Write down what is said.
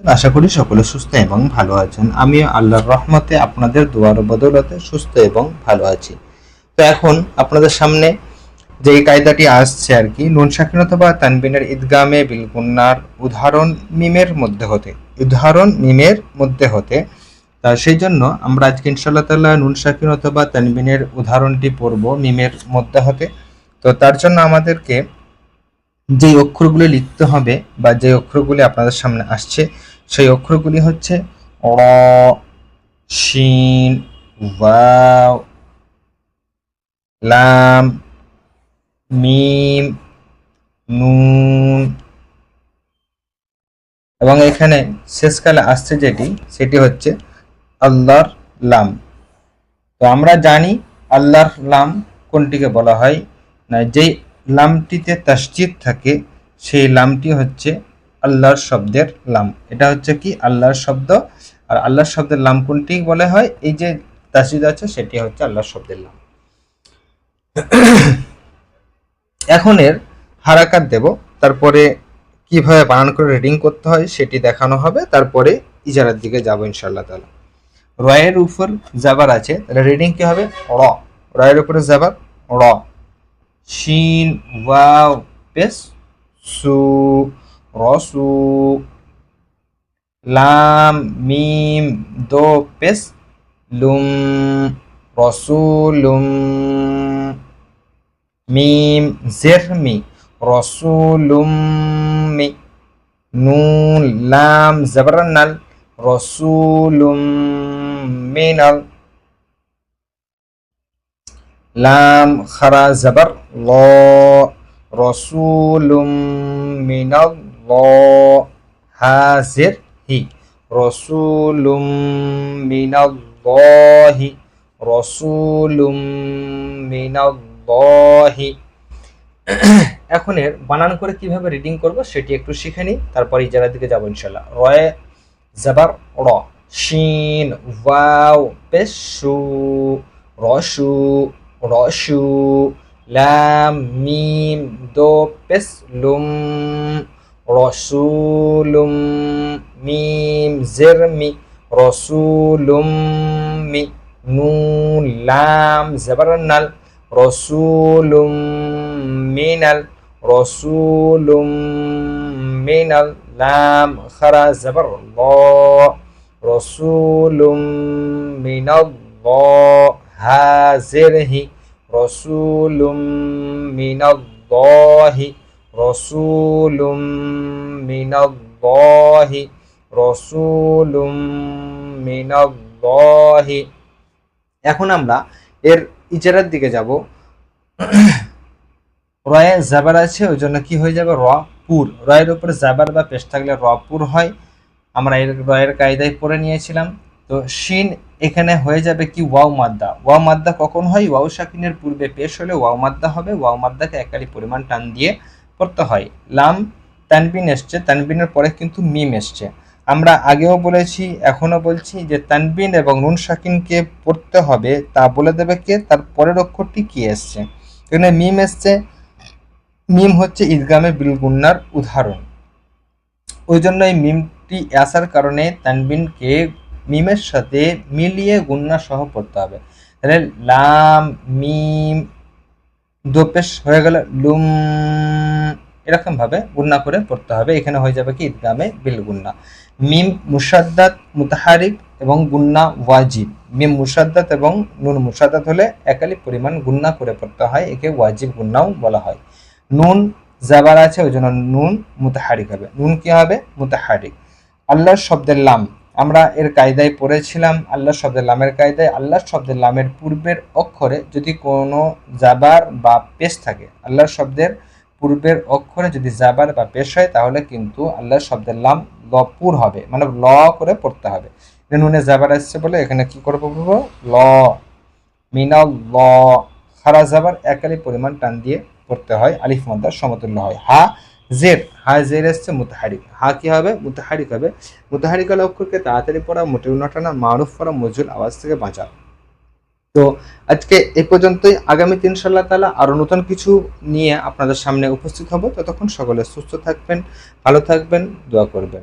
আশা করি সকলে সুস্থ এবং ভালো আছেন। আমি আল্লাহর রহমতে আপনাদের দোয়ার বদৌলতে সুস্থ এবং ভালো আছি। তো এখন আপনাদের সামনে যে কায়দাটি আসছে আর কি, নুন সাকিন অথবা তানবিনের ঈদগামে বিল গুন্নার উদাহরণ মিমের মধ্যে হতে তা সেই জন্য আমরা আজকে ইনশাআল্লাহ তাআলা নুন সাকিন অথবা তানবিনের উদাহরণটি পড়ব মিমের মধ্যে হতে। তো তার জন্য আমাদেরকে যে অক্ষরগুলি লিখতে হবে বা যে অক্ষরগুলি আপনাদের সামনে আসছে সেই অক্ষরগুলি হচ্ছে র, শিন, ওয়াও, লাম, মিম, নুন এবং এখানে শেষকালে আসছে সেটি হচ্ছে আল্লাহর লাম। তো আমরা জানি আল্লাহর লাম কোনটিকে বলা হয় না, যেই লামটিতে তাসদীদ থাকে সেই লামটি হচ্ছে আল্লাহর শব্দের লাম। এটা হচ্ছে কি আল্লাহর শব্দ, আর আল্লাহর শব্দের লাম কোনটি বলা হয়, এই যে তাসদীদ আছে সেটি হচ্ছে আল্লাহর শব্দের লাম। এখন এর হারাকাত দেব, তারপরে কিভাবে বানান করে রিডিং করতে হয় সেটি দেখানো হবে, তারপরে ইজারার দিকে যাব ইনশাআল্লাহ তাআলা। রয়ের উপর জাবার আছে, তাহলে রিডিং কি হবে র, রয়ের উপরে জাবার র, শিন ওয়াও পেশ সু রসু, লাম মিম দো পেশ লুম রসুলুম, মিম জের মি রসুলুম মি, নুন লাম জাবরান্নাল রসুলুম মিনাল, লাম খারা জাবার ল রসুলুম মিনাল ল, হাজির হি রসুলুম মিনাল্লাহি রসুলুম মিনাল্লাহি। এখন এর বানান করে কিভাবে রিডিং করব সেটি একটু শিখে নিই, তারপর ইজারার দিকে যাব ইনশাআল্লাহ। রয়ে জাবার র, শিন ওয়াও পেশ সু রসু রসু, লাম মিম দো পেশ লুম রসুলুম, মিম জের মি রসুলুম মি, নুন লাম জাবরান্নাল রসুলুম মিনাল রসুলুম মিনাল, লাম খারা জাবার ল রসুলুম মিনাল্লাহ, হাজির হি রসুলুম মিনাল্লাহি রসুলুম মিনাল্লাহি রসুলুম মিনাল্লাহি। এখন আমরা এর ইজারার দিকে যাব। রয়ে জাবার আছে ওই জন্য কি হয়ে যাবে র পুর, রয়ের উপরে জাবার বা পেশ থাকলে র পুর হয়, আমরা এর রয়ের কায়দায় পড়ে নিয়েছিলাম। তো শিন এখানে হয়ে যাবে কি ওয়াও মাদ্দা, ওয়াও মাদ্দা কখন হয়, ওয়াও সাকিনের পূর্বে পেশ হলে ওয়াও মাদ্দা হবে, ওয়াও মাদ্দাকে একালি পরিমাণ টান দিয়ে পড়তে হয়। লাম তানবিন এসছে, তানবিনের পরে কিন্তু মিম এসছে। আমরা আগেও বলেছি এখনো বলছি যে তানবিন এবং নুন সাকিনকে পড়তে হবে, তা বলে দেবে কে, তার পরের অক্ষরটি কি এসছে। এখানে মিম এসছে, মিম হচ্ছে ঈদগামে বিল গুন্নার উদাহরণ, ওই জন্য এই মিমটি আসার কারণে তানবিনকে মিমের সাথে মিলিয়ে গুন্না সহ পড়তে হবে। তাহলে লাম মিম দোপেশ হয়ে গেল লুম, এরকম ভাবে গুন্না করে পড়তে হবে। এখানে হয়ে যাবে কি ঈদগামে বিল গুন্না। মিম মুসাদ্দাত মুতাহারিক এবং গুন্না ওয়াজিব, মিম মুসাদ্দাত এবং নুন মুসাদ্দাত হলে একালি পরিমাণ গুন্না করে পড়তে হয়, একে ওয়াজিব গুন্নাও বলা হয়। নুন জাবার আছে ওই জন্য নুন মুতাহারিক হবে, নুন কি হবে মুতাহারিক। আল্লাহর শব্দের লাম আমরা এর কায়দায় পড়েছিলাম, আল্লাহর শব্দের লামের কায়দায় আল্লাহর শব্দের লামের পূর্বের অক্ষরে যদি কোনো জাবার বা পেশ থাকে, আল্লাহর শব্দের পূর্বের অক্ষরে যদি জাবার বা পেশ হয় তাহলে কিন্তু আল্লাহর শব্দের লাম লপুর হবে, মানে ল করে পড়তে হবে। নুনে জাবার আসছে বলে এখানে কি করবো ল, মিনাল ল, খারা জাবার একালি পরিমাণ টান দিয়ে পড়তে হয়, আলিফ মাদ্দার সমতুল্য হয়। হা জের, হা জের এসছে মুতাহারিক, হা কি হবে মুতাহারিক হবে। মুতাহারিক হলে অক্ষরকে তাড়াতাড়ি পড়া, মোটেও না টানা, মারুফ পড়া, মজুল আওয়াজ থেকে বাঁচা। তো আজকে এই পর্যন্তই, আগামীতে ইনশাআল্লাহ তাআলা আরো নতুন কিছু নিয়ে আপনাদের সামনে উপস্থিত হব। ততক্ষণ সকলে সুস্থ থাকবেন, ভালো থাকবেন, দোয়া করবেন।